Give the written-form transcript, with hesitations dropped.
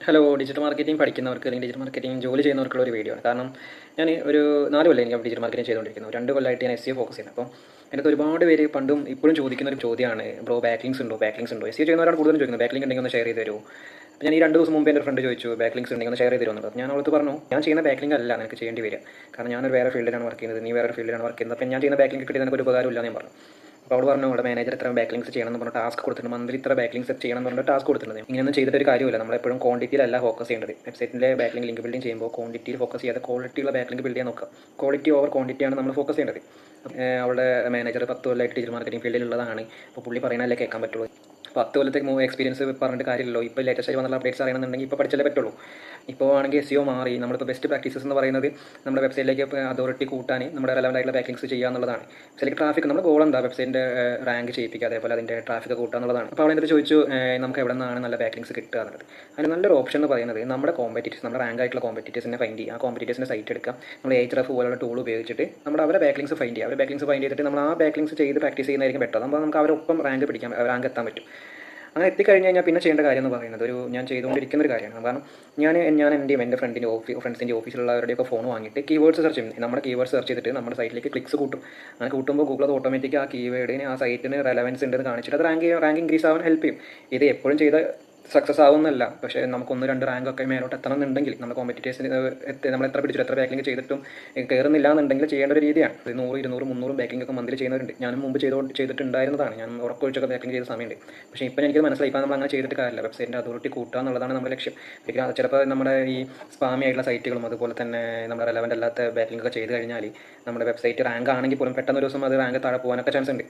Hello, digital marketing പഠിക്കുന്നവർക്ക് അല്ലെങ്കിൽ digital marketing ജോലി ചെയ്യുന്നവർക്കുള്ള ഒരു വീഡിയോ ആണ്. കാരണം ഞാൻ ഒരു 4 കൊല്ലം എനിക്ക് ഡിജിറ്റൽ മാർക്കറ്റിംഗ് ചെയ്തുകൊണ്ടിരിക്കുന്നു. 2 കൊല്ലമായിട്ട് ഞാൻ SEO ഫോക്കസ് ചെയ്യുന്നത്. അപ്പം എൻ്റെ അടുത്ത് ഒരുപാട് പേര് പണ്ടും ഇപ്പോഴും ചോദിക്കുന്ന ഒരു ചോദ്യമാണ്, ബ്രോ ബാക്ക്ലിങ്ക്സ് ഉണ്ടോ? ബാക്ക്ലിങ്ക്സ് ഉണ്ടോ? SEO ചെയ്യുന്നവരാണ് കൂടുതലും ചോദിക്കുന്നത്. ബാക്ക്ലിങ്ക് ഉണ്ടെങ്കിൽ ഒന്ന് ഷെയർ ചെയ്ത് തരുമോ? അപ്പോൾ ഞാൻ ഈ 2 ദിവസം മുമ്പ് എൻ്റെ ഫ്രണ്ട് ചോദിച്ചു, ബാക്ക്ലിങ്ക്സ് ഉണ്ടെങ്കിൽ ഒന്ന് ഷെയർ ചെയ്ത് തരുമെന്നുള്ളത്. അപ്പോൾ ഞാൻ അവൾക്ക് പറഞ്ഞു, ഞാൻ ചെയ്യുന്ന ബാക്ക്ലിങ്ക് അല്ല നിനക്ക് ചെയ്യേണ്ടി വരിക. കാരണം ഞാനൊരു വേറെ ഫീൽഡിലാണ് വർക്ക് ചെയ്യുന്നത്, നീ വേറെ ഫീൽഡിലാണ് വർക്ക് ചെയ്യുന്നത്. അപ്പോൾ ഞാൻ ചെയ്യുന്ന ബാക്ക്ലിങ്ക് കിട്ടിയത് നിനക്ക് ഒരു ഉപകാരമില്ല എന്ന് ഞാൻ പറഞ്ഞു. അപ്പോൾ അവൾ പറഞ്ഞു, അവിടെ മാനേജർ ഇത്ര ബാക്ക്ലിങ്ക്സ് ചെയ്യണം എന്ന് പറഞ്ഞ ടാസ്ക് കൊടുത്തിട്ടുണ്ട്, മന്ത്ലി ഇത്ര ബാക്ക്ലിങ്ക്സ് ചെയ്യണം എന്ന് പറഞ്ഞ ടാസ്ക് കൊടുത്തിട്ടുണ്ട്. ഇങ്ങനെയൊന്നും ചെയ്തിട്ട് ഒരു കാര്യമില്ല. നമ്മളെപ്പോഴും ക്വാണ്ടിറ്റിയിലല്ല ഫോക്കസ് ചെയ്യേണ്ടത്. വെബ്സൈറ്റിൻ്റെ ബാക്ക്ലിങ്ക് ലിങ്ക് ബിൽഡിംഗ് ചെയ്യുമ്പോൾ ക്വാണ്ടിറ്റിയിൽ ഫോക്കസ് ചെയ്യാതെ ക്വാളിറ്റിയുള്ള ബാക്ക്ലിങ്ക് ബിൽഡ് ചെയ്യാൻ നോക്കുക. ക്വാളിറ്റി ഓവർ ക്വാണ്ടിറ്റിയാണ് നമ്മൾ ഫോക്കസ് ചെയ്യേണ്ടത്. അവളുടെ മാനേജർ 10 കൊല്ലമായിട്ട് ഡിജിറ്റൽ മാർക്കറ്റിംഗ് ഫീൽഡിലുള്ളതാണ്. അപ്പോൾ പുള്ളി പറയുന്നതല്ലേ കേൾക്കാൻ പറ്റുള്ളൂ. 10 കൊല്ലത്തെ എക്സ്പീരിയൻസ് പറഞ്ഞിട്ട് കാര്യമില്ലല്ലോ. ഇപ്പോൾ ലേറ്റസ്റ്റ് ആയി വന്നുള്ള അപ്ഡേറ്റ്സ് അറിയണമെന്നുണ്ടെങ്കിൽ ഇപ്പോൾ പഠിച്ചാലേ പറ്റുള്ളൂ. ഇപ്പോൾ ആണെങ്കിൽ SEO മാറി. നമ്മളിപ്പോൾ ബെസ്റ്റ് പ്രാക്ടീസസ് എന്ന് പറയുന്നത് നമ്മുടെ വെബ്സൈറ്റിലേക്ക് അതോറിറ്റി കൂട്ടാൻ നമ്മുടെ റെലവൻ്റ് ആയിട്ടുള്ള ബാക്ക്ലിങ്ക്സ് ചെയ്യുക എന്നുള്ളതാണ്. വെബ്സൈറ്റിലേക്ക് ട്രാഫിക് നമ്മുടെ ഗോൾ എന്താ? വെബ്സൈറ്റിൻ്റെ റാങ്ക് ചെയ്യിപ്പിക്കുക, അതേപോലെ അതിൻ്റെ ട്രാഫിക് കൂട്ടുക എന്നുള്ളതാണ്. അപ്പോൾ അവളെന്തൊരു ചോദിച്ചു, നമുക്ക് എവിടെ നിന്നാണ് നല്ല ബാക്ക്ലിങ്ക്സ് കിട്ടുക എന്നുള്ളത്. അതിന് നല്ലൊരു ഓപ്ഷൻ എന്ന് പറയുന്നത് നമ്മുടെ കോമ്പറ്റീറ്റേഴ്സ്, നമ്മുടെ റാങ്ക് ആയിട്ടുള്ള കോമ്പറ്റീറ്റേഴ്സിനെ ഫൈൻഡ് ചെയ്യുക. ആ കോമ്പറ്റീറ്റേഴ്സിൻ്റെ സൈറ്റ് എടുക്കുക, നമ്മൾ Ahref പോലുള്ള ടൂൾ ഉപയോഗിച്ചിട്ട് നമ്മൾ അവരെ ബാക്ക്ലിങ്ക്സ് ഫൈൻഡ് ചെയ്യുക. അവരെ ബാക്ക്ലിങ്ക്സ് ഫൈൻഡ് ചെയ്തിട്ട് നമ്മൾ ആ ബാക്ക്ലിങ്ക്സ് ചെയ്ത് പ്രാക്ടീസ് ചെയ്യുന്നതായിരിക്കും ബെറ്റർ. അപ്പോൾ നമുക്ക് അവരൊപ്പം റാങ്ക് പിടിക്കാം, റാങ്ക് എത്താൻ പറ്റും. അങ്ങനെ എത്തിക്കഴിഞ്ഞ് കഴിഞ്ഞാൽ പിന്നെ ചെയ്യേണ്ട കാര്യം എന്ന് പറയുന്നത് ഞാൻ ചെയ്തുകൊണ്ടിരിക്കുന്ന ഒരു കാര്യമാണ്. കാരണം ഞാൻ എൻ്റെയും എൻ്റെ ഫ്രണ്ട്സിൻ്റെ ഓഫീസിലുള്ളവരുടെയൊക്കെ ഫോൺ വാങ്ങിയിട്ട് കീവേഡ്സ് സെർച്ച് ചെയ്യും. നമ്മുടെ കീവേഡ് സെർച്ച് ചെയ്തിട്ട് നമ്മുടെ സൈറ്റിലേക്ക് ക്ലിക്സ് കൂട്ടും. അങ്ങനെ കൂട്ടുമ്പോൾ ഗൂഗിൾ അത് ഓട്ടോമാറ്റിക് ആ കീവേഡിന് ആ സൈറ്റിന് റെലവൻസ് ഉണ്ടെന്ന് കാണിച്ചിട്ട് അത് റാങ്ക് ഇൻക്രീസ് ആവാൻ ഹെൽപ്പ് ചെയ്യും. ഇത് എപ്പോഴും ചെയ്ത സക്സസ് ആവുന്നല്ല. പക്ഷേ നമുക്ക് 1-2 റാങ്കൊക്കെ മേലോട്ട് എത്തണം എന്നുണ്ടെങ്കിൽ നമ്മുടെ കോമ്പറ്റീറ്റേഴ്സിന് നമ്മൾ എത്ര പിടിച്ചിട്ട് എത്ര ബാക്കിംഗ് ചെയ്തിട്ടും കയറുന്നില്ല എന്നുണ്ടെങ്കിൽ ചെയ്യേണ്ട ഒരു രീതിയാണ്. 100, 200, 300 ബാക്കിംഗ് ഒക്കെ മന്ത്ലി ചെയ്യുന്നവരുണ്ട്. ഞാനും മുമ്പ് ചെയ്തിട്ടുണ്ടായിരുന്നതാണ്. ഞാൻ ഉറക്കൊഴിച്ചൊക്കെ ബാക്കിംഗ് ചെയ്ത സമയമുണ്ട്. പക്ഷേ ഇപ്പോൾ എനിക്ക് മനസ്സിലായി, ഇപ്പോൾ നമ്മൾ അങ്ങനെ ചെയ്തിട്ട് കാര്യമില്ല. വെബ്സൈറ്റിൻ്റെ അതോറിറ്റി കൂട്ടുക എന്നുള്ളതാണ് നമ്മുടെ ലക്ഷ്യം. ചിലപ്പോൾ നമ്മുടെ ഈ സ്പാമി ആയിട്ടുള്ള സൈറ്റുകളും അതുപോലെ തന്നെ നമ്മുടെ റെലവൻ്റ് അല്ലാത്ത ബാക്കിംഗ് ഒക്കെ ചെയ്ത് കഴിഞ്ഞാൽ നമ്മുടെ വെബ്സൈറ്റ് റാങ്ക് ആണെങ്കിൽ പോലും പെട്ടെന്ന് ഒരു ദിവസം അത് റാങ്ക് താഴെ പോകാനൊക്കെ ചാൻസ് ഉണ്ട്.